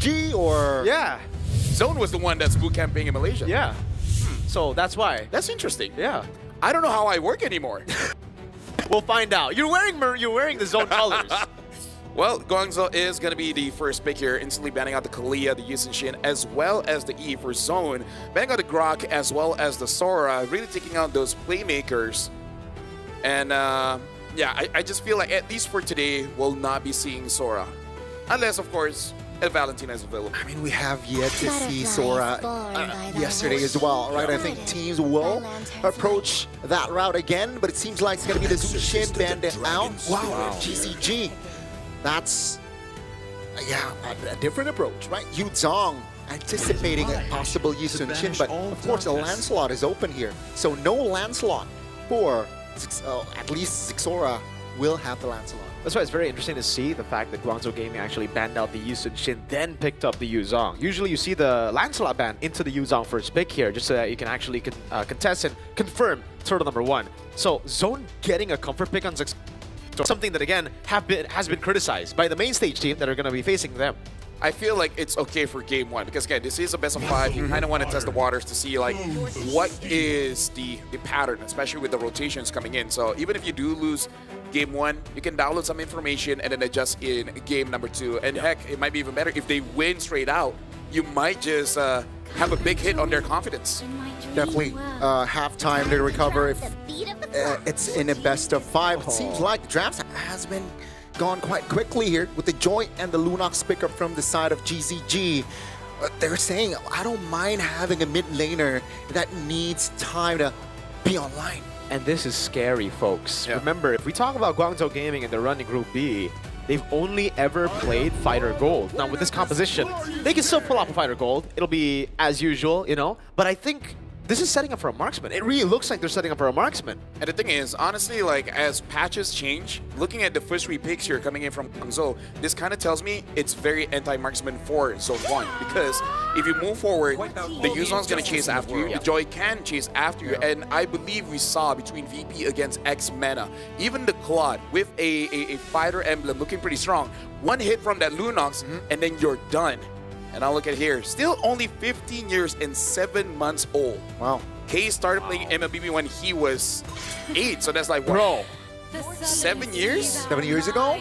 GCG or... Yeah. Zone was the one that's boot camping in Malaysia. Yeah. So that's why. That's interesting. Yeah. I don't know how I work anymore. We'll find out. You're wearing the Zone colors. Well, Guangzhou is going to be the first pick here, instantly banning out the Kalia, the Yusin Shin, as well as the E for Zone. Banning out the Grok as well as the Sora, really taking out those playmakers. And yeah, I just feel like at least for today, we'll not be seeing Sora. Unless, of course, El Valentina is available. I mean, we have yet to see Sora yesterday as well, right? I think teams will approach that route again, but it seems like it's going to be the Zushin Bandit out. Wow, GCG. That's, yeah, a different approach, right? Yu Zhong anticipating a possible Yusun Shin, but of course the Lancelot is open here. So no Lancelot for, at least Zixora will have the Lancelot. That's why it's very interesting to see the fact that Guangzhou Gaming actually banned out the Yusun Shin, then picked up the Yu Zhong. Usually you see the Lancelot ban into the Yu Zhong first pick here, just so that you can actually contest and confirm turtle number 1. So Zone getting a comfort pick on Zixora, something that again has been criticized by the main stage team that are going to be facing them. I feel like it's okay for game 1 because again, this is a best of 5. You kind of want to test the waters to see like what is the pattern, especially with the rotations coming in. So even if you do lose game 1, you can download some information and then adjust in game number 2. And heck, it might be even better if they win straight out. You might just have a big hit on their confidence. Definitely have time to recover if it's in a best of 5. It seems like the draft has been gone quite quickly here with the Joy and the Lunox pickup from the side of GCG. They're saying, I don't mind having a mid laner that needs time to be online. And this is scary, folks. Yeah. Remember, if we talk about Guangzhou Gaming and they're running Group B, they've only ever played Fighter Gold. Now, with this composition, they can still pull off a Fighter Gold. It'll be as usual, you know? But I think this is setting up for a marksman. It really looks like they're setting up for a marksman. And the thing is, honestly, like as patches change, looking at the first 3 picks here coming in from Guangzhou, this kind of tells me it's very anti-marksman for Zone 1. Because if you move forward, the Yuzong's going to chase after you, the Joy can chase after you, and I believe we saw between VP against X-Mena, even the Claude with a fighter emblem looking pretty strong. One hit from that Lunox, and then you're done. And now look at here, still only 15 years and 7 months old. Wow. K started playing MLBB when he was 8, so that's like, bro, 7 years? 7 years ago?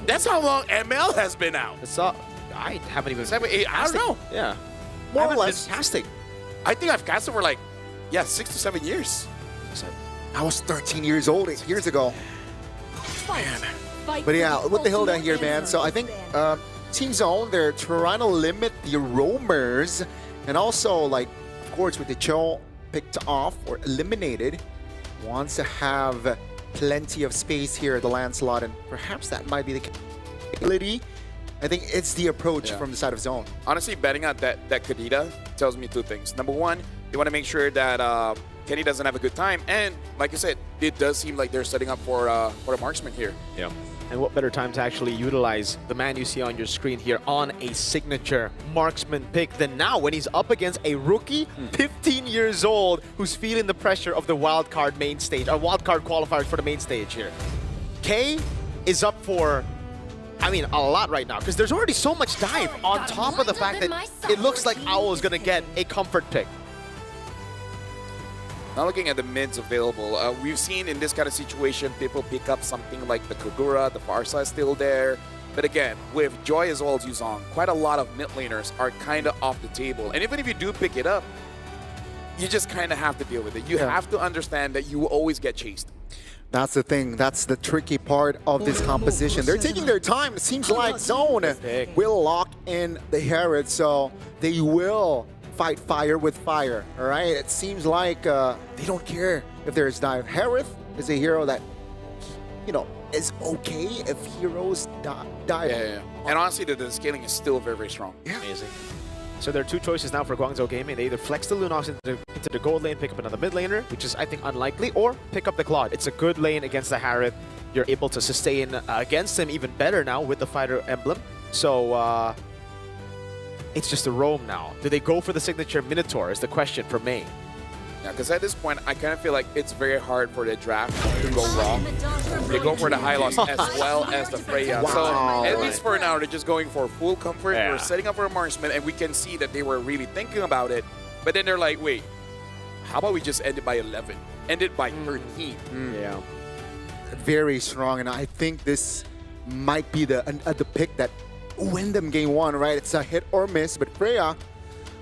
That's how long ML has been out. I haven't even... 7, 8, I don't know. Yeah. More or less. Casting. I think I've casted for like, yeah, 6 to 7 years. I was 13 years old 8 years ago. Man. But yeah, with the hill down here, man. So I think Teamzone, they're trying to limit the roamers, and also, like, of course, with the Cho picked off or eliminated, wants to have plenty of space here at the Lancelot, and perhaps that might be the capability. I think it's the approach from the side of Zone. Honestly, betting out that Kadita tells me 2 things. Number 1, they want to make sure that Kenny doesn't have a good time, and like I said, it does seem like they're setting up for a marksman here. Yeah. And what better time to actually utilize the man you see on your screen here on a signature marksman pick than now when he's up against a rookie, 15 years old, who's feeling the pressure of the wildcard main stage, or wildcard qualifiers for the main stage here. K is up for, I mean, a lot right now, because there's already so much dive on top of the fact that it looks like Owl is going to get a comfort pick. Now looking at the mids available, we've seen in this kind of situation, people pick up something like the Kagura, the Farsa is still there. But again, with Joy as well as Yuzong, quite a lot of mid laners are kind of off the table. And even if you do pick it up, you just kind of have to deal with it. You have to understand that you will always get chased. That's the thing. That's the tricky part of this composition. They're taking their time. It seems like Zone will lock in the Herod, so they will fight fire with fire, all right? It seems like they don't care if there's dive. Harith is a hero that, you know, is okay if heroes die. Yeah. And honestly, the scaling is still very, very strong. Yeah. Amazing. So there are 2 choices now for Guangzhou Gaming. They either flex the Lunox into the gold lane, pick up another mid laner, which is, I think, unlikely, or pick up the Claude. It's a good lane against the Harith. You're able to sustain against him even better now with the fighter emblem. So, it's just a roam now. Do they go for the signature Minotaur is the question for May. Yeah, because at this point, I kind of feel like it's very hard for the draft to go wrong. They go for the high loss as well as the Freya. Wow. So at least for now, they're just going for full comfort. Yeah. We're setting up for a marksman, and we can see that they were really thinking about it. But then they're like, wait, how about we just end it by 11? End it by 13. Yeah. Very strong, and I think this might be the pick that win them game one, right? It's a hit or miss, but Freya,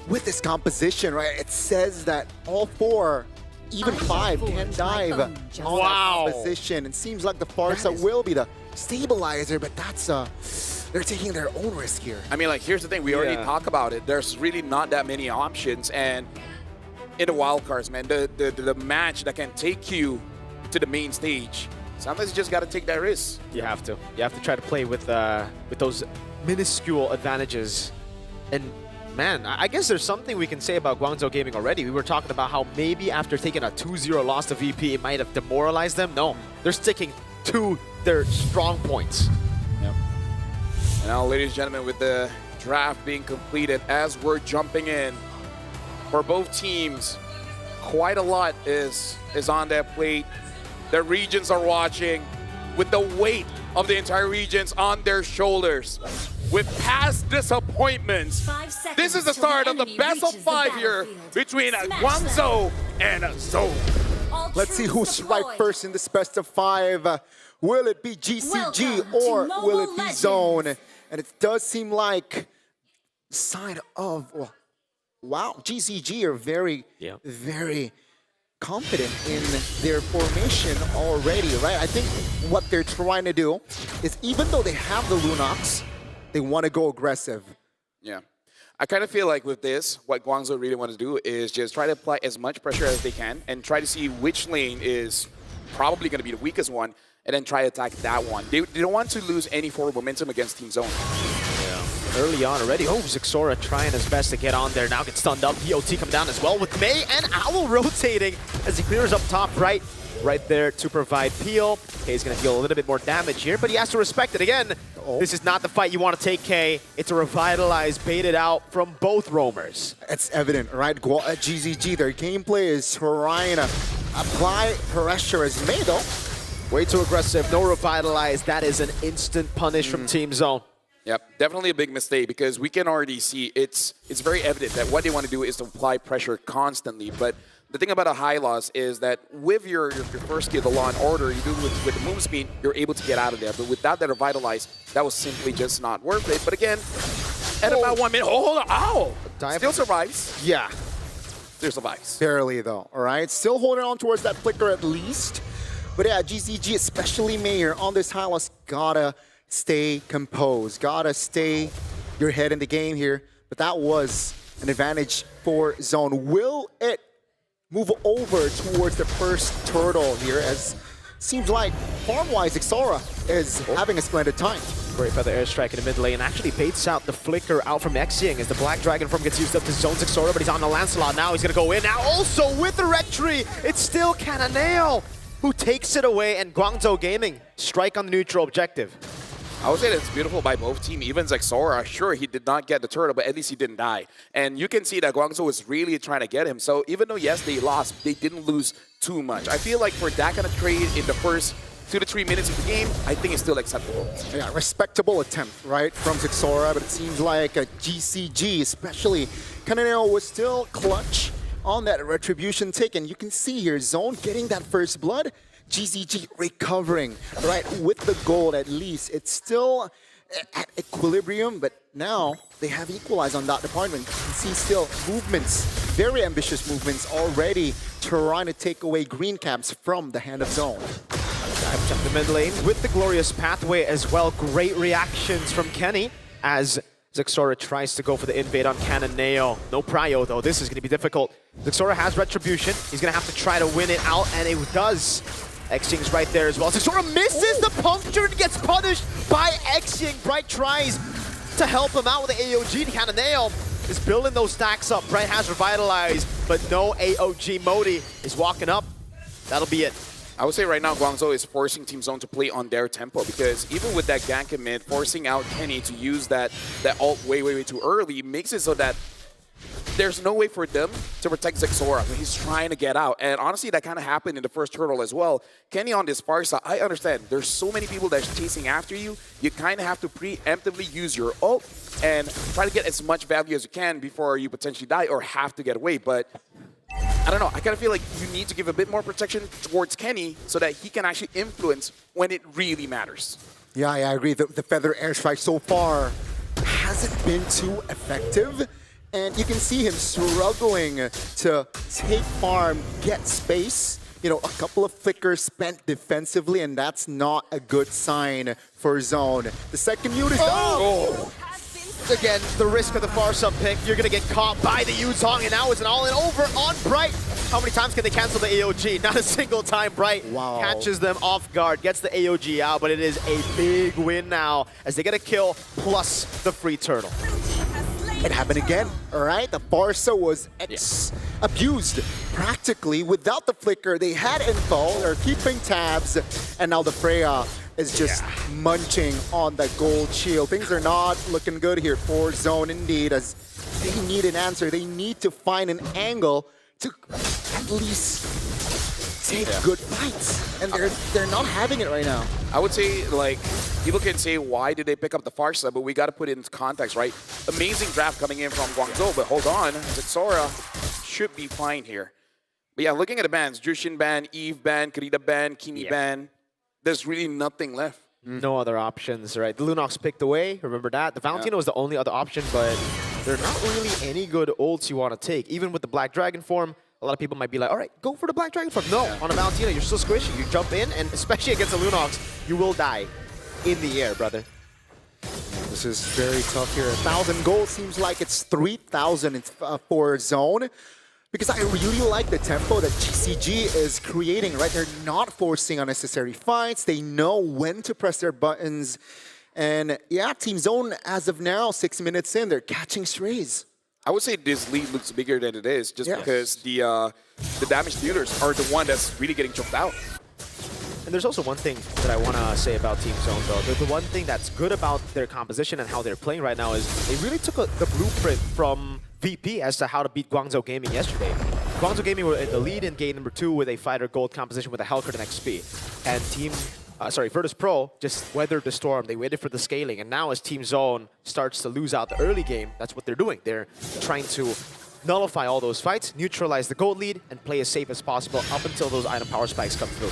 with this composition, right, it says that all 4, even 5, can dive on that composition. It seems like the Farsa will be the stabilizer, but that's they're taking their own risk here. I mean, like, here's the thing. We already talked about it. There's really not that many options, and in the wildcards, man, the match that can take you to the main stage, sometimes you just got to take that risk. You have to. You have to try to play with those minuscule advantages. And man, I guess there's something we can say about Guangzhou Gaming already. We were talking about how maybe after taking a 2-0 loss to VP, it might have demoralized them. No, they're sticking to their strong points. Yep. And now, ladies and gentlemen, with the draft being completed, as we're jumping in, for both teams, quite a lot is on their plate. The regions are watching with the weight of the entire regions on their shoulders. With past disappointments, this is the start of the best of 5 here between Guangzhou and Zone. Let's see who's right first in this best of 5. Will it be GCG or will it be Zone? And it does seem like side of, wow, GCG are very, very confident in their formation already, right? I think what they're trying to do is, even though they have the Lunox, they want to go aggressive. Yeah. I kind of feel like with this, what Guangzhou really want to do is just try to apply as much pressure as they can and try to see which lane is probably going to be the weakest one, and then try to attack that one. They don't want to lose any forward momentum against Teamzone. Early on already. Oh, Zixora trying his best to get on there. Now gets stunned up. DOT come down as well with May and Owl rotating as he clears up top right there to provide peel. Kay's going to feel a little bit more damage here, but he has to respect it again. This is not the fight you want to take, Kay. It's a revitalized, baited out from both roamers. It's evident, right? GZG, their gameplay is trying to apply pressure as May, though. Way too aggressive. No revitalize. That is an instant punish from Teamzone. Yep, definitely a big mistake because we can already see it's very evident that what they want to do is to apply pressure constantly. But the thing about a high loss is that with your first skill, the Law and Order, you do with the move speed, you're able to get out of there. But without that revitalize, that was simply just not worth it. But again, at about 1 minute, hold on, ow! Still survives. Yeah. Still survives. Barely, though, all right? Still holding on towards that flicker at least. But yeah, GZG, especially Mayor, on this high loss, gotta stay composed. Gotta stay your head in the game here. But that was an advantage for Zone. Will it move over towards the first turtle here, as seems like farm-wise, Xora is having a splendid time. Great feather airstrike in the mid lane. Actually baits out the flicker out from Xing as the Black Dragon form gets used up to Zone's Xora, but he's on the Lancelot now. He's gonna go in now. Also with the Red Tree, it's still Cananeo who takes it away, and Guangzhou Gaming strike on the neutral objective. I would say that's beautiful by both teams. Even Zexora, sure, he did not get the turtle, but at least he didn't die. And you can see that Guangzhou was really trying to get him. So even though, yes, they lost, they didn't lose too much. I feel like for that kind of trade in the first 2 to 3 minutes of the game, I think it's still acceptable. Yeah, respectable attempt, right, from Zexora, but it seems like a GCG, especially Cananeo, was still clutch on that retribution take. And you can see here, Zone getting that first blood, GZG recovering, right, with the gold at least. It's still at equilibrium, but now they have equalized on that department. You can see still movements, very ambitious movements already trying to take away green caps from the hand of Zone. Dive up the mid lane with the glorious pathway as well. Great reactions from Kenny as Zexora tries to go for the invade on Cananeo. No prio though, this is going to be difficult. Zexora has retribution. He's going to have to try to win it out, and it does. Xing's right there as well. Zexora misses the puncture and gets punished by Xing. Bright tries to help him out with the AOG. Cananeo is building those stacks up. Bright has revitalized, but no AOG. Modi is walking up. That'll be it. I would say right now Guangzhou is forcing Teamzone to play on their tempo, because even with that gank in mid, forcing out Kenny to use that ult way too early makes it so that there's no way for them to protect Zexora. He's trying to get out. And honestly, that kind of happened in the first turtle as well. Kenny on this far side, I understand. There's so many people that's chasing after you. You kind of have to preemptively use your ult and try to get as much value as you can before you potentially die or have to get away. But I don't know. I kind of feel like you need to give a bit more protection towards Kenny so that he can actually influence when it really matters. Yeah, I agree. The Feather Airstrike so far hasn't been too effective. And you can see him struggling to take farm, get space. You know, a couple of flickers spent defensively, and that's not a good sign for Zone. The second unit is Again, the risk of the far-sub pick. You're going to get caught by the Yuzong, and now it's an all-in over on Bright. How many times can they cancel the AOG? Not a single time. Bright catches them off guard, gets the AOG out, but it is a big win now as they get a kill plus the free turtle. It happened again, all right? The Barca was abused practically without the flicker. They had info, they're keeping tabs, and now the Freya is just munching on the gold shield. Things are not looking good here for Zone indeed, as they need an answer. They need to find an angle to at least take good fights, and they're not having it right now. I would say, like, people can say, why did they pick up the Farsa? But we got to put it into context, right? Amazing draft coming in from Guangzhou, but hold on. Zexora should be fine here. But yeah, looking at the bans, Jushin ban, Eve ban, Karita ban, Kimi ban, there's really nothing left. No other options, right? The Lunox picked away, remember that? The Valentino was the only other option, but there are not really any good ults you want to take. Even with the Black Dragon form, a lot of people might be like, all right, go for the Black Dragon form. No, on a Valentino, you're still squishy. You jump in, and especially against the Lunox, you will die in the air, brother. This is very tough here. 1,000 gold seems like it's 3,000 for Zone. Because I really like the tempo that GCG is creating, right? They're not forcing unnecessary fights. They know when to press their buttons. And yeah, Teamzone, as of now, 6 minutes in, they're catching strays. I would say this lead looks bigger than it is just because the damage dealers are the one that's really getting choked out. And there's also one thing that I want to say about Teamzone, though. The one thing that's good about their composition and how they're playing right now is they really took the blueprint from VP as to how to beat Guangzhou Gaming yesterday. Guangzhou Gaming were in the lead in game number 2 with a fighter gold composition with a Hellcurt and XP. And Virtus Pro just weathered the storm. They waited for the scaling. And now as Teamzone starts to lose out the early game, that's what they're doing. They're trying to nullify all those fights, neutralize the gold lead, and play as safe as possible up until those item power spikes come through.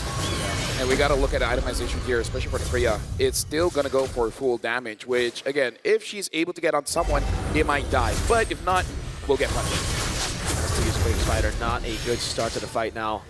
And we got to look at itemization here, especially for the Freya. It's still going to go for full damage, which, again, if she's able to get on someone, they might die. But if not, we'll get punished. Let's use Wave Spider. Not a good start to the fight now.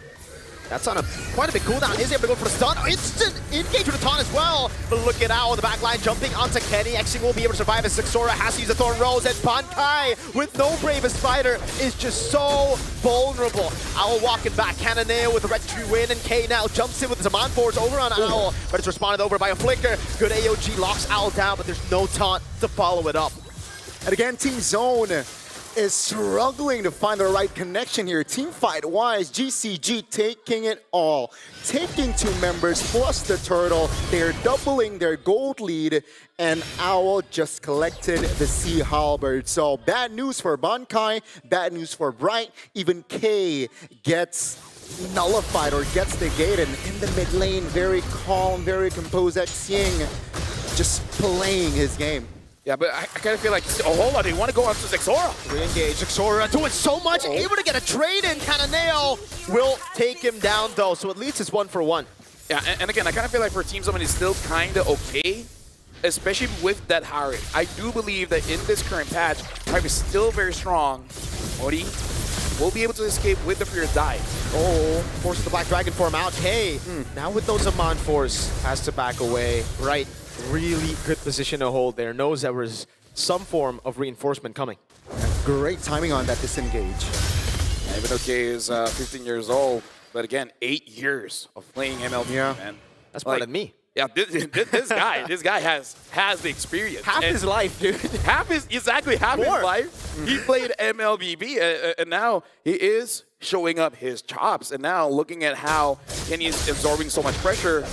That's on quite a big cooldown. Is able to go for the stun. Instant engage with the taunt as well. But look at Owl on the back line jumping onto Kenny. Xing will be able to survive as Zexora has to use the Thorn Rose. And Bankai with no Brave Spider is just so vulnerable. Owl walking back. Cannonade with the Red Tree win. And K now jumps in with the Zaman Force over on Owl. But it's responded over by a Flicker. Good AOG locks Owl down, but there's no taunt to follow it up. And again, Teamzone is struggling to find the right connection here. Team fight-wise, GCG taking it all. Taking 2 members plus the turtle. They're doubling their gold lead, and Owl just collected the Sea Halberd. So bad news for Bankai, bad news for Bright. Even K gets nullified or gets negated. In the mid lane, very calm, very composed. Xing just playing his game. Yeah, but I kind of feel like, oh, hold on, they want to go on to Zexora. Re-engage, Zexora doing so much, able to get a trade in. Cannonale will take him down though, so at least it's 1 for 1. Yeah, and again, I kind of feel like for Teamzone, it's still kind of okay, especially with that Harry. I do believe that in this current patch, Harry is still very strong. Ori will be able to escape with the Fear Die. Oh, forces the Black Dragon form out. Hey, now with those Zaman Force, has to back away. Right. Really good position to hold there. Knows there was some form of reinforcement coming. Great timing on that disengage. Yeah, even though K is 15 years old, but again, 8 years of playing MLB, man. That's part of me. Yeah, this guy has the experience. Half his life, dude. Half his life. He played MLBB, and now he is showing up his chops. And now looking at how Kenny is absorbing so much pressure,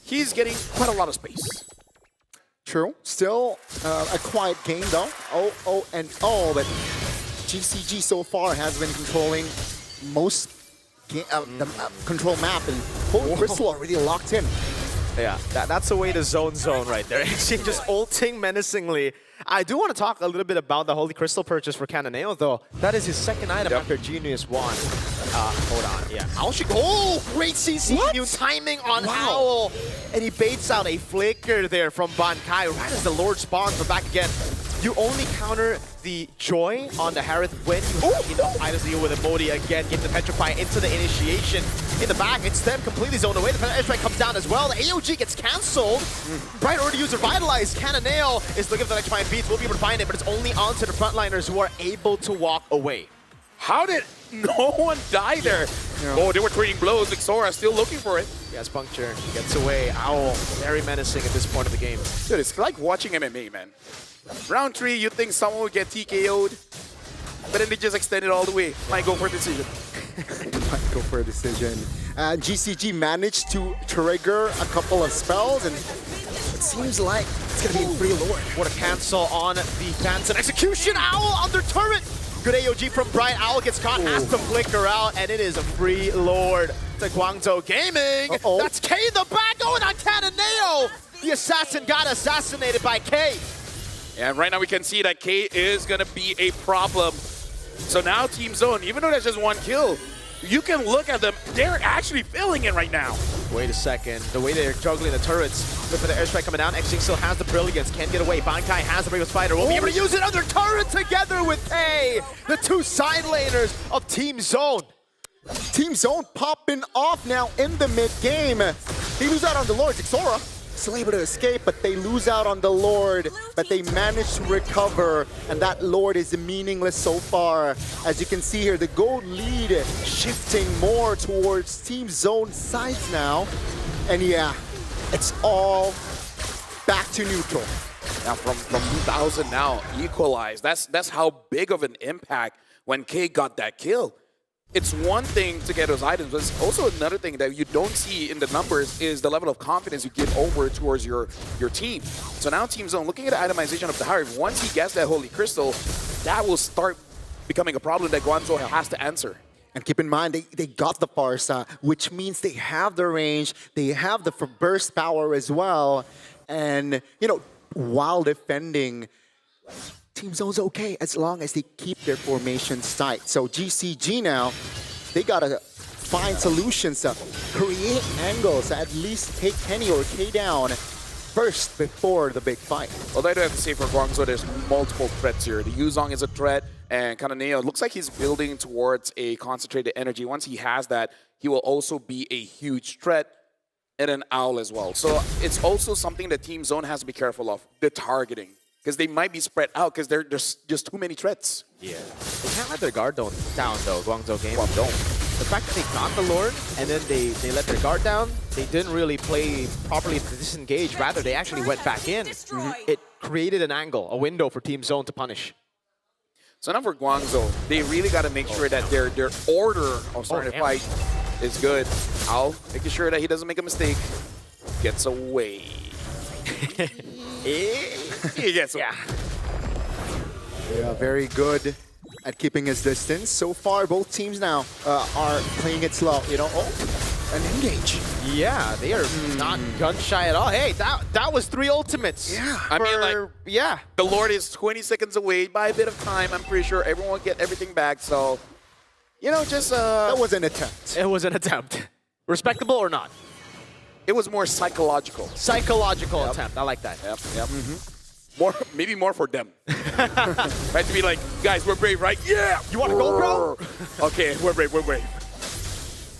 he's getting quite a lot of space. True. Still a quiet game, though. 0-0-0, but GCG so far has been controlling most the control map, and Holy Crystal already locked in. Yeah, that's the way to zone right there. Actually, just ulting menacingly. I do want to talk a little bit about the Holy Crystal purchase for Cananeo, though. That is his second item after Genius Wand. Hold on, yeah. Owl should go. Oh, great CC. New timing on Owl. And he baits out a flicker there from Bankai right as the Lord spawns, but back again. You only counter the Joy on the Harith when you have enough items to deal with Modi again. Get the Petrify into the initiation. In the back, it's them completely zoned away. The Petrify comes down as well. The AOG gets cancelled. Bright already used Revitalize. Cananeo is looking for the electrifying beats. We'll be able to find it, but it's only onto the frontliners who are able to walk away. How did no one die there? Yeah. Oh, they were trading blows. Like Sora still looking for it. Yes, Puncture gets away. Owl, very menacing at this point of the game. Dude, it's like watching MMA, man. Round 3, you think someone would get TKO'd, but then they just extend it all the way. Might go for a decision. Might go for a decision. GCG managed to trigger a couple of spells, and it seems like it's going to be a free Lord. What a cancel on the Phantom execution. Owl under turret. Good AOG from Bright. Owl gets caught, has to flicker out, and it is a free Lord to Guangzhou Gaming. That's K in the back going on Cananeo. The assassin got assassinated by K. And right now we can see that K is going to be a problem. So now Teamzone, even though there's just one kill, you can look at them. They're actually feeling it right now. Wait a second. The way they're juggling the turrets. Look for the airstrike coming down. Xing still has the brilliance. Can't get away. Bankai has the Brave Spider. We'll be able to use it under turret together with K. The two side laners of Teamzone. Teamzone popping off now in the mid-game. He loses out on the Lord. Xora still able to escape, but they lose out on the Lord. But they manage to recover, and that Lord is meaningless so far. As you can see here, the gold lead shifting more towards Teamzone sides now. And yeah, it's all back to neutral. Now from 2000 now, equalized. That's how big of an impact when K got that kill. It's one thing to get those items, but it's also another thing that you don't see in the numbers is the level of confidence you give over towards your team. So now Teamzone, looking at the itemization of the Harith, once he gets that Holy Crystal, that will start becoming a problem that Guangzhou has to answer. And keep in mind, they got the Parsa, which means they have the range, they have the burst power as well. And, you know, while defending, Teamzone's okay as long as they keep their formations tight. So GCG now, they gotta find solutions to create angles, at least take Kenny or K down first before the big fight. Although I do have to say for Guangzhou, there's multiple threats here. The Yuzong is a threat, and Cananeo looks like he's building towards a concentrated energy. Once he has that, he will also be a huge threat, and an Owl as well. So it's also something that Teamzone has to be careful of, the targeting. Because they might be spread out because there's just too many threats. Yeah. They can't let their guard down though, Guangzhou Gaming. The fact that they got the Lord and then they let their guard down, they didn't really play properly to disengage. Rather, they actually went back in. It created an angle, a window for Teamzone to punish. So now for Guangzhou, they really got to make sure that their order of starting to fight is good. Owl making sure that he doesn't make a mistake. Gets away. Yes. Yeah, very good at keeping his distance. So far, both teams now are playing it slow. You know, an engage. Yeah, they are not gun shy at all. Hey, that was 3 ultimates. Yeah, I mean, like, the Lord is 20 seconds away by a bit of time. I'm pretty sure everyone will get everything back. So, you know, just that was an attempt. It was an attempt. Respectable or not? It was more psychological. Psychological attempt. I like that. Yep. Maybe more for them. Right, to be like, guys, we're brave, right? Yeah! You want to go, bro? Okay, we're brave.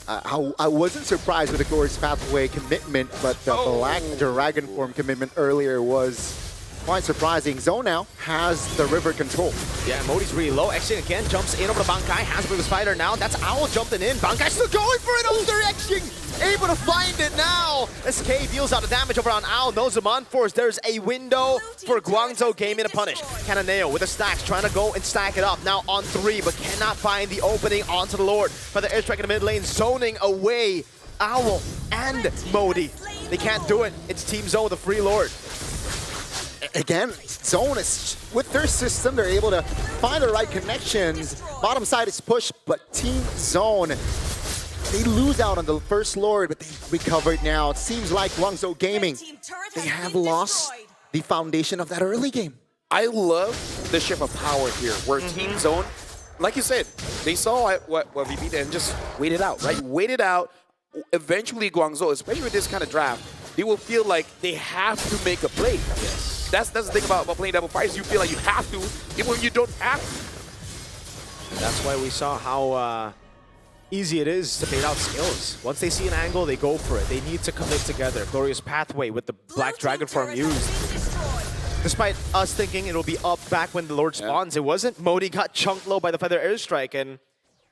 I wasn't surprised with the Glorious Pathway commitment, but the Black Dragon form commitment earlier was quite surprising. Zone now has the river control. Yeah, Modi's really low. Xing again jumps in over the Bankai. Has a bit of a spider now. That's Owl jumping in. Bankai still going for it under Xing. Able to find it now. SK deals out the damage over on Owl. Knows him on force. There's a window for Guangzhou Gaming to punish. Cananeo with the stacks trying to go and stack it up. Now on 3, but cannot find the opening onto the Lord. But the airstrike in the mid lane zoning away Owl and Modi. They can't do it. It's Teamzone, the free Lord. again, Zone is, with their system, they're able to find the right connections. Bottom side is pushed, but Teamzone, they lose out on the first Lord, but they recovered now. It seems like Guangzhou Gaming, they have lost the foundation of that early game. I love the shift of power here, where Teamzone, like you said, they saw what we beat and just waited out, right? Waited out. Eventually, Guangzhou, especially with this kind of draft, they will feel like they have to make a play. Yes. That's the thing about playing double fights. You feel like you have to, even when you don't have to. That's why we saw how easy it is to bait out skills. Once they see an angle, they go for it. They need to commit together. Glorious Pathway with the Black Dragon form used. Despite us thinking it'll be up back when the Lord spawns, it wasn't. Modi got chunked low by the Feather Airstrike, and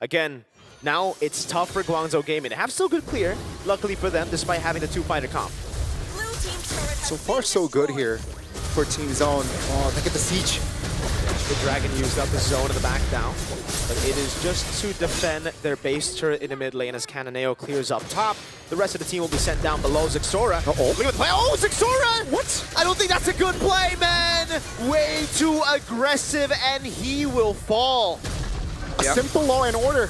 again, now it's tough for Guangzhou Gaming. They have still good clear, luckily for them, despite having the two-fighter comp. So far, so good here for Teamzone. Oh, look at the siege. The Dragon used up the zone in the back down, but it is just to defend their base turret in the mid lane as Cananeo clears up top. The rest of the team will be sent down below. Zixora. Look at the play. Oh, Zixora! What? I don't think that's a good play, man! Way too aggressive, and he will fall. A simple law and order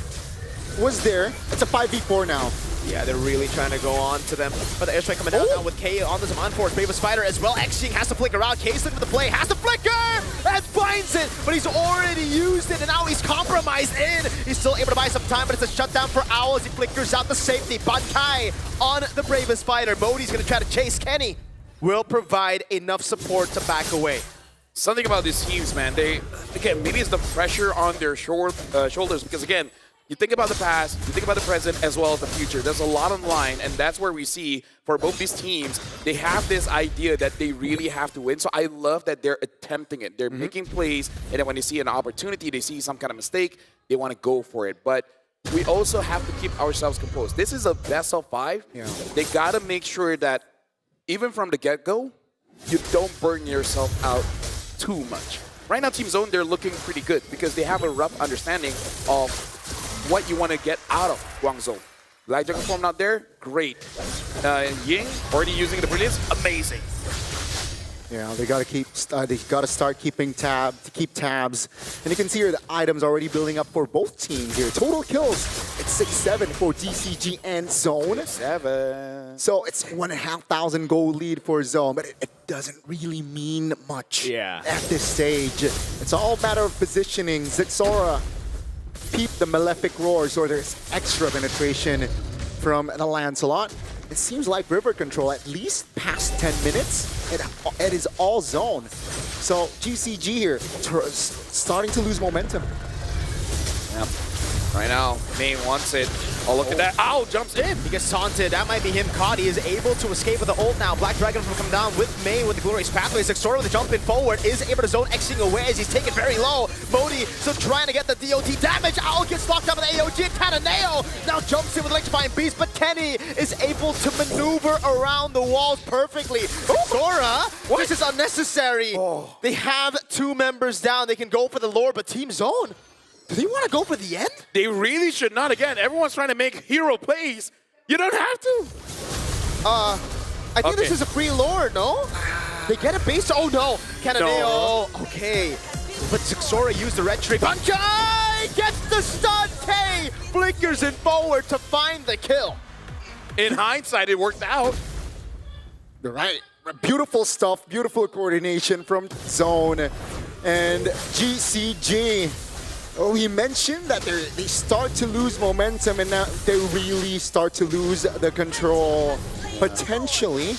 was there. It's a 5v4 now. Yeah, they're really trying to go on to them. But the airstrike coming down now with K on the Zaman Force. Brave Spider as well. Xing has to flicker out. K's looking for the play. Has to flicker! And finds it! But he's already used it, and now he's compromised in. He's still able to buy some time, but it's a shutdown for Owl as he flickers out the safety. Bankai on the Brave Spider. Modi's going to try to chase Kenny. Will provide enough support to back away. Something about these teams, man, again, maybe it's the pressure on their shoulders, because again, you think about the past, you think about the present, as well as the future. There's a lot on the line, and that's where we see, for both these teams, they have this idea that they really have to win. So I love that they're attempting it. They're making plays, and then when they see an opportunity, they see some kind of mistake, they want to go for it. But we also have to keep ourselves composed. This is a best of 5. Yeah. They got to make sure that, even from the get-go, you don't burn yourself out too much. Right now, Teamzone, they're looking pretty good because they have a rough understanding of what you want to get out of Guangzhou. Black Dragon form not there, great. Ying already using the brilliance, amazing. Yeah, they gotta start keeping tabs. And you can see here the items already building up for both teams here. Total kills, it's 6-7 for DCG and Zone. 7. So it's 1,500 gold lead for Zone, but it doesn't really mean much at this stage. It's all a matter of positioning. Zixora peep the Malefic Roars, or there's extra penetration from the Lancelot. It seems like river control, at least past 10 minutes, it is all Zone. So GCG here, starting to lose momentum. Yep. Right now, Main wants it. Oh, look at that. Ow, jumps in. He gets taunted. That might be him caught. He is able to escape with the ult now. Black Dragon will come down with Main with the Glorious Pathway. Zixora with the jump in forward is able to zone Xing away as he's taken very low. Modi still trying to get the DOT damage. Owl gets locked up with the AOG. Cananeo now jumps in with Electrifying Beast, but Kenny is able to maneuver around the walls perfectly. Zixora, this is unnecessary. They have 2 members down. They can go for the lore, but Teamzone, do they want to go for the end? They really should not. Again, everyone's trying to make hero plays. You don't have to. I think this is a free lore, no? They get a base. Oh no, Cananeo. No. Okay, but Zixora used the red tree. Bankai gets the stun. K flickers in forward to find the kill. In hindsight, it worked out. You're right. Beautiful stuff. Beautiful coordination from Zone and GCG. Oh, he mentioned that they start to lose momentum, and now they really start to lose the control. Potentially,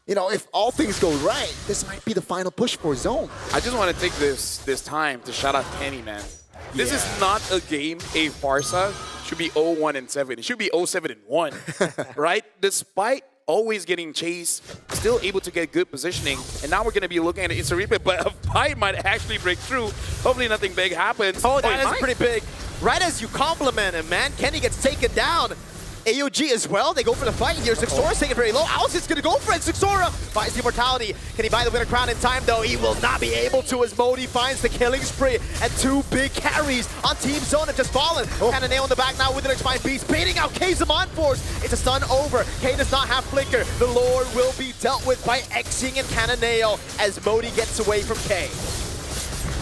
you know, if all things go right, this might be the final push for Zone. I just want to take this time to shout out Kenny, man. This is not a game a Farsa should be 0-1-7. It should be 0-7-1, right? Despite always getting chased, still able to get good positioning, and now we're going to be looking at an instant replay, but a fight might actually break through. Hopefully nothing big happens. Oh, that is pretty big. Right as you compliment him, man, Kenny gets taken down. AOG as well. They go for the fight. Here's Zixora taking it very low. Allison's going to go for it. Zixora finds the immortality. Can he buy the winner crown in time, though? He will not be able to as Modi finds the killing spree. And 2 big carries on Teamzone have just fallen. Cananeo in the back now with an Expired Beast, baiting out K's on force. It's a stun over. K does not have flicker. The Lord will be dealt with by Xing and Cananeo as Modi gets away from K.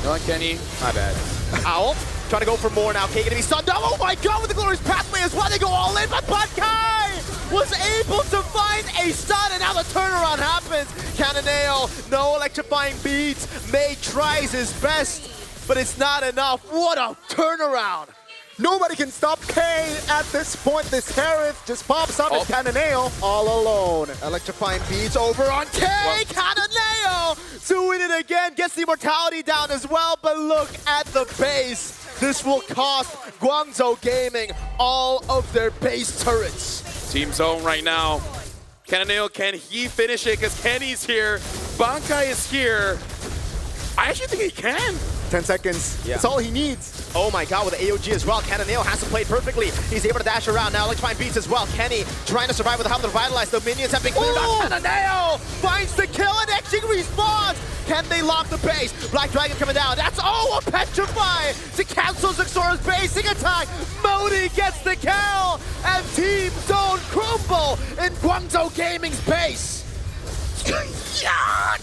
No, Kenny. My bad. Owl trying to go for more now. K gonna be stunned. Oh my god, with the glorious pathway as well. They go all in, but Kai was able to find a stun, and now the turnaround happens. Cananeo, no electrifying beats. May tries his best, but it's not enough. What a turnaround. Nobody can stop K at this point. This Harith just pops up and Cananeo all alone. Electrifying beats over on K. Cananeo doing it again. Gets the immortality down as well, but look at the base. This will cost Guangzhou Gaming all of their base turrets. Teamzone right now. Cananeo, can he finish it? Because Kenny's here. Bankai is here. I actually think he can. 10 seconds. Yeah. That's all he needs. Oh my god, with the AOG as well. Cananeo has to play it perfectly. He's able to dash around now. Electrifying beats as well. Kenny trying to survive with the help to revitalize. The minions have been cleared out. Cananeo finds the kill and Xing respawns. Can they lock the base? Black Dragon coming down. That's a petrify to cancel Zixora's basing attack. Modi gets the kill and Teamzone crumble in Guangzhou Gaming's base. Yeah!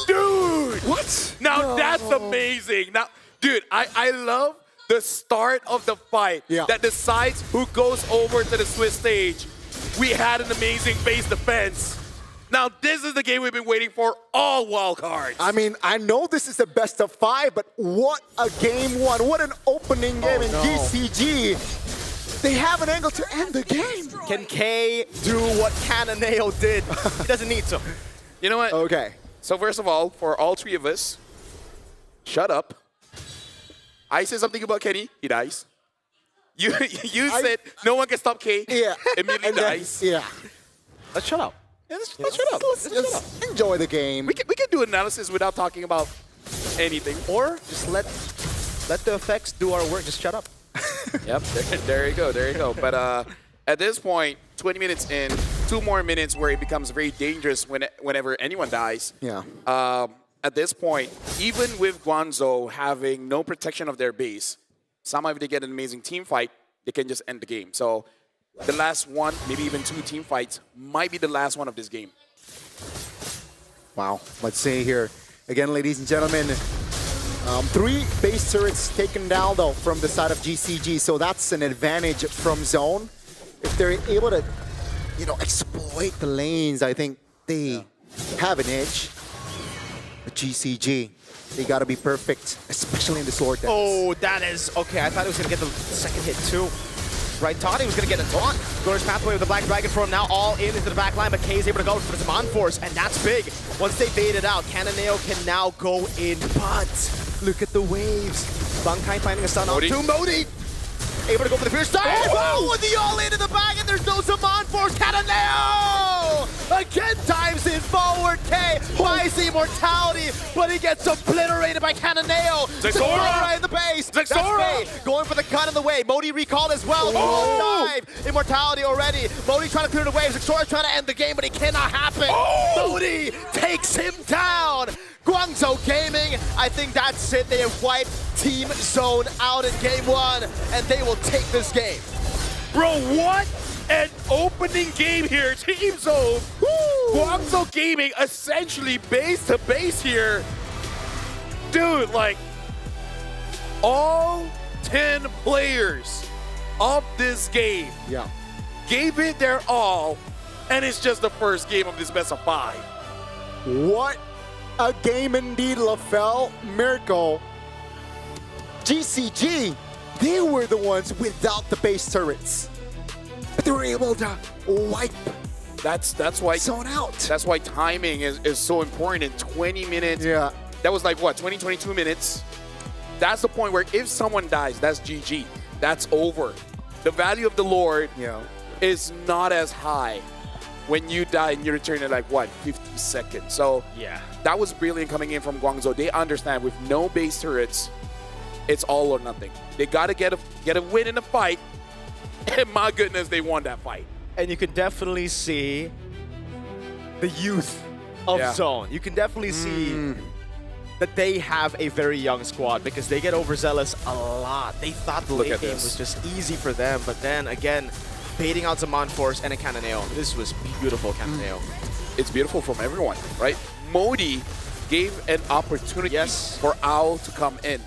Dude! What? Now that's amazing. Now, dude, I love the start of the fight that decides who goes over to the Swiss stage. We had an amazing base defense. Now this is the game we've been waiting for all wildcards. I mean, I know this is the best of 5, but what a game 1. What an opening game in GCG. They have an angle to end the game. Can K do what Cananeo did? He doesn't need to. You know what? Okay. So first of all, for all 3 of us, shut up. I said something about Kenny, he dies. You said no one can stop K, immediately dies. Let's shut up. Yeah, let's shut up. Let's enjoy the game. We can do analysis without talking about anything. Or just let the effects do our work. Just shut up. Yep, there you go. But at this point, 20 minutes in, 2 more minutes where it becomes very dangerous whenever anyone dies. Yeah. At this point, even with Guangzhou having no protection of their base, somehow if they get an amazing team fight, they can just end the game. So the last 1, maybe even 2 team fights might be the last one of this game. Wow. Let's see here. Again, ladies and gentlemen, 3 base turrets taken down, though, from the side of GCG. So that's an advantage from Zone. If they're able to, exploit the lanes, I think they have an edge. But GCG, they got to be perfect, especially in the sword dance. Oh, that is... Okay, I thought he was going to get the second hit, too. Right, thought he was going to get a taunt. Glorious pathway with the Black Dragon for him now all in into the back line, but K is able to go for the Zaman Force, and that's big. Once they bait it out, Cananeo can now go in, but look at the waves. Bankai finding a stun on to Modi. Able to go for the fierce dive. Oh, with the all-in in the back, and there's no Zaman Force. Cananeo! Again dives in forward. K buys the immortality, but he gets obliterated by Cananeo. Zixora right in the base. Zixora going for the cut in the way. Modi recalled as well. Dive. Immortality already. Modi trying to clear the waves. Zixora trying to end the game, but it cannot happen. Modi takes him down. Guangzhou Gaming, I think that's it. They have wiped Teamzone out in game 1, and they will take this game. Bro, what an opening game here. Teamzone, Guangzhou Gaming essentially base to base here. Dude, like, all 10 players of this game gave it their all, and it's just the first game of this best of 5. What a game indeed, LaFell. Miracle. GCG, they were the ones without the base turrets. But they were able to wipe That's why Zone out. That's why timing is so important in 20 minutes. Yeah. That was like, what, 22 minutes? That's the point where if someone dies, that's GG. That's over. The value of the Lord is not as high when you die and you return in like, what, 50 seconds. So that was brilliant coming in from Guangzhou. They understand with no base turrets, it's all or nothing. They got to get a win in the fight, And my goodness, they won that fight. And you can definitely see the youth of Yeah. Zone. You can definitely see that they have a very young squad because they get overzealous a lot. They thought the Look late at game this. was just easy for them, but then again, baiting out Zaman Force and a Cananeo. This was beautiful, Cananeo. It's beautiful from everyone, right? Modi gave an opportunity Yes. for Owl to come in.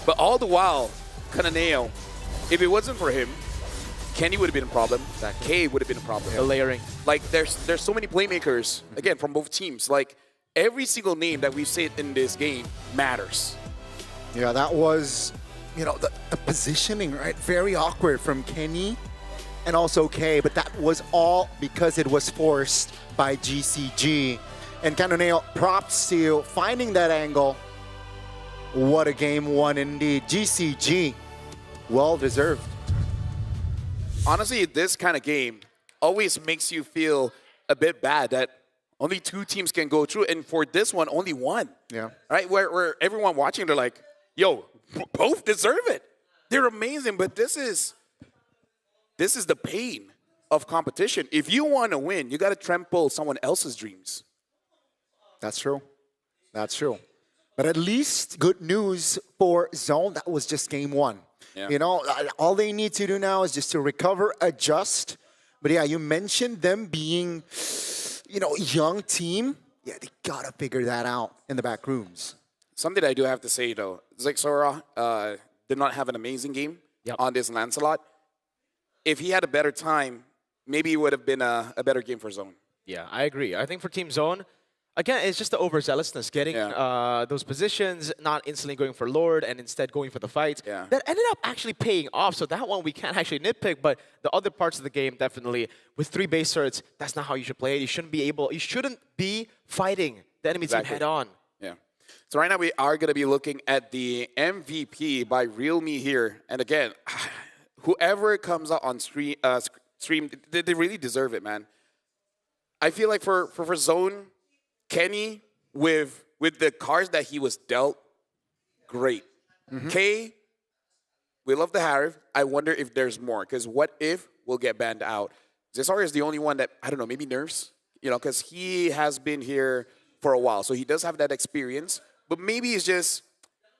But all the while, Cananeo, if it wasn't for him, Kenny would have been a problem. Exactly. K would have been a problem. The layering. Like, there's so many playmakers, again, from both teams. Like, every single name that we've said in this game matters. Yeah, that was, you know, the positioning, right? Very awkward from Kenny and also K, but that was all because it was forced by GCG. And Canoneo, props to you finding that angle. What a game one indeed. GCG, well deserved. Honestly, this kind of game always makes you feel a bit bad that only two teams can go through, and for this one, only one. Yeah. Right? Where everyone watching, they're like, yo, both deserve it. They're amazing, but this is the pain of competition. If you want to win, you got to trample someone else's dreams. That's true. That's true. But at least good news for Zone. That was just game one. Yeah. You know, all they need to do now is just to recover, adjust. But yeah, you mentioned them being, you know, young team. Yeah, they gotta figure that out in the back rooms. Something I do have to say, though, Zexora did not have an amazing game on this Lancelot. If he had a better time, maybe it would have been a better game for Zone. Yeah, I agree. I think for Team Zone, again, it's just the overzealousness, getting those positions, not instantly going for Lord and instead going for the fights. Yeah. That ended up actually paying off. So that one we can't actually nitpick, but the other parts of the game definitely, with 3 base turrets, that's not how you should play it. You shouldn't be fighting the enemy team head on. Yeah. So right now we are going to be looking at the MVP by Realme here. And again, whoever comes out on stream, they really deserve it, man. I feel like for Zone, Kenny, with the cards that he was dealt, great. K, we love the Harif. I wonder if there's more, because what if we'll get banned out? Zesar is the only one that, I don't know, maybe nerfs, you know, because he has been here for a while, so he does have that experience, but maybe it's just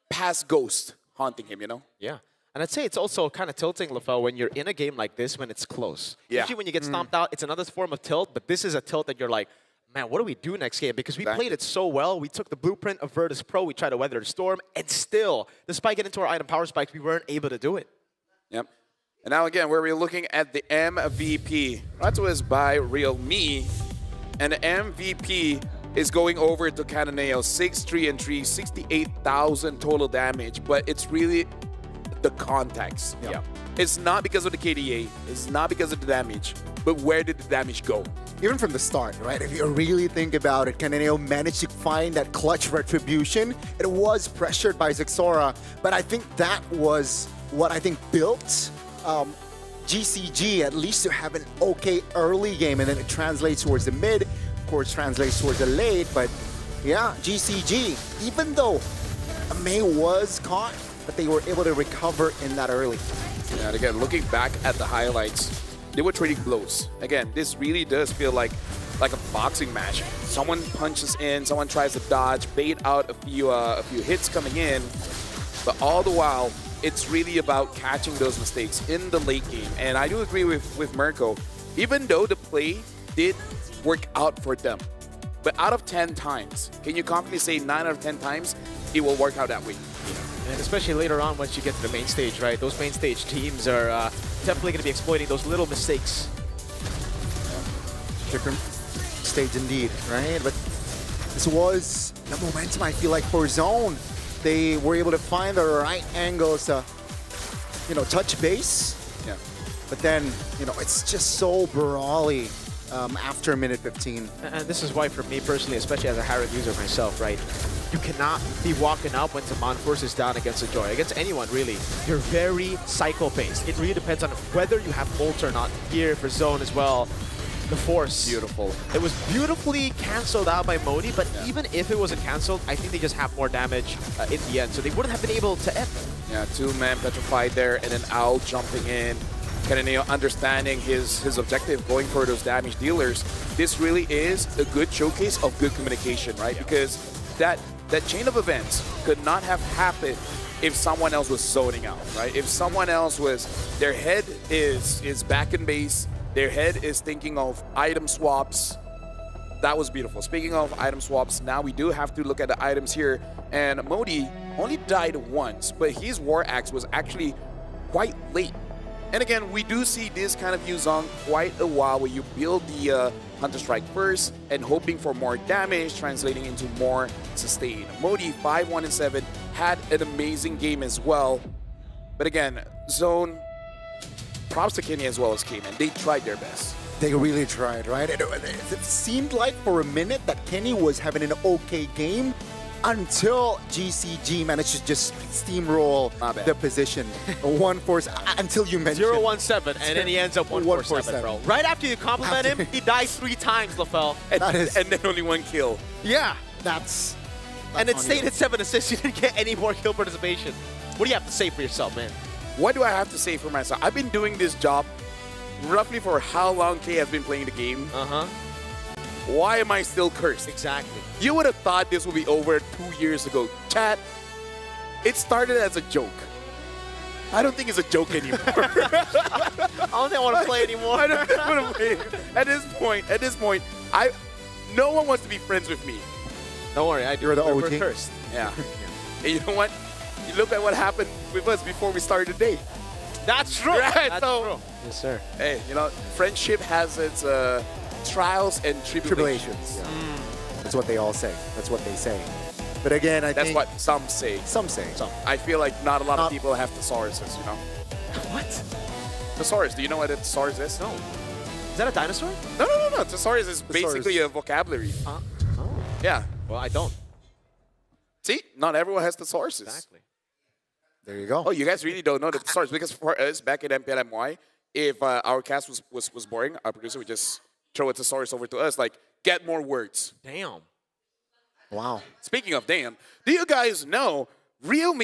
past ghost haunting him, you know? Yeah. And I'd say it's also kind of tilting, Lafel, when you're in a game like this when it's close. Yeah. Usually when you get stomped out, it's another form of tilt, but this is a tilt that you're like, man, what do we do next game? Because we played it so well. We took the blueprint of Virtus Pro. We tried to weather the storm. And still, despite getting into our item power spikes, we weren't able to do it. Yep. And now again, where we're looking at the MVP. That was by Realme. And the MVP is going over to Cananeo. 6-3-3, 68,000 total damage. But it's really the context. Yeah. It's not because of the KDA. It's not because of the damage. But where did the damage go? Even from the start, right? If you really think about it, Cananeo managed to find that clutch retribution. It was pressured by Zexora, but I think that was what I think built GCG at least to have an okay early game, and then it translates towards the mid, of course translates towards the late, but yeah, GCG, even though May was caught, but they were able to recover in that early. And again, looking back at the highlights, they were trading blows. Again, this really does feel like a boxing match. Someone punches in, someone tries to dodge, bait out a few hits coming in, but all the while, it's really about catching those mistakes in the late game. And I do agree with Mirko, even though the play did work out for them, but out of 10 times, can you confidently say 9 out of 10 times, it will work out that way? And especially later on once you get to the main stage, right? Those main stage teams are definitely going to be exploiting those little mistakes. Different stage indeed, right? But this was the momentum, I feel like, for Zone. They were able to find the right angles to, you know, touch base. Yeah. But then, you know, it's just so brawly after minute 15. And this is why, for me personally, especially as a Harrod user myself, right? You cannot be walking up when Zaman Force is down against a Joy. Against anyone, really. You're very cycle-based. It really depends on whether you have ult or not. Here for Zone as well. The Force. Beautiful. It was beautifully cancelled out by Modi, but even if it wasn't cancelled, I think they just have more damage in the end. So they wouldn't have been able to end. Yeah, 2-man petrified there, and then Owl jumping in. kind of understanding his objective, going for those damage dealers. This really is a good showcase of good communication, right? Because that chain of events could not have happened if someone else was zoning out, right? If someone else was, their head is back in base, their head is thinking of item swaps. That was beautiful. Speaking of item swaps, now we do have to look at the items here. And Modi only died once, but his War Axe was actually quite late. And again, we do see this kind of Yuzong quite a while where you build the Hunter Strike first and hoping for more damage, translating into more sustain. Modi, 5-1-7, had an amazing game as well. But again, Zone, props to Kenny as well as Cayman. They tried their best. They really tried, right? It seemed like for a minute that Kenny was having an okay game until GCG managed to just steamroll the position. 1-4 until you mentioned 0-1-7, and then he ends up 1-4-7, bro. Right after you compliment him, he dies 3 times, LaFell. And then only 1 kill. Yeah. That's And it stayed at 7 assists. You didn't get any more kill participation. What do you have to say for yourself, man? What do I have to say for myself? I've been doing this job roughly for how long K has been playing the game. Why am I still cursed? Exactly. You would have thought this would be over 2 years ago. Chat, it started as a joke. I don't think it's a joke anymore. I don't think I want to play anymore. I don't think I want to play. At this point, no one wants to be friends with me. Don't worry, I do. You're the We're OG. cursed. Yeah. And you know what? You look at what happened with us before we started the day. That's true. Right, That's so- true. Yes, sir. Hey, you know, friendship has its trials and tribulations. That's what they all say. That's what they say. But again, I That's think what some say. some say. I feel like not a lot of people have thesauruses, you know? What? Thesaurus, do you know what a thesaurus is? No. Is that a dinosaur? No. Thesaurus is basically a vocabulary. Oh. Yeah. Well, I don't. See? Not everyone has thesauruses. Exactly. There you go. Oh, you guys really don't know the thesaurus. Because for us, back in MPLMY, if our cast was boring, our producer would just throw a thesaurus over to us, like, get more words. Damn. Wow. Speaking of damn, do you guys know real me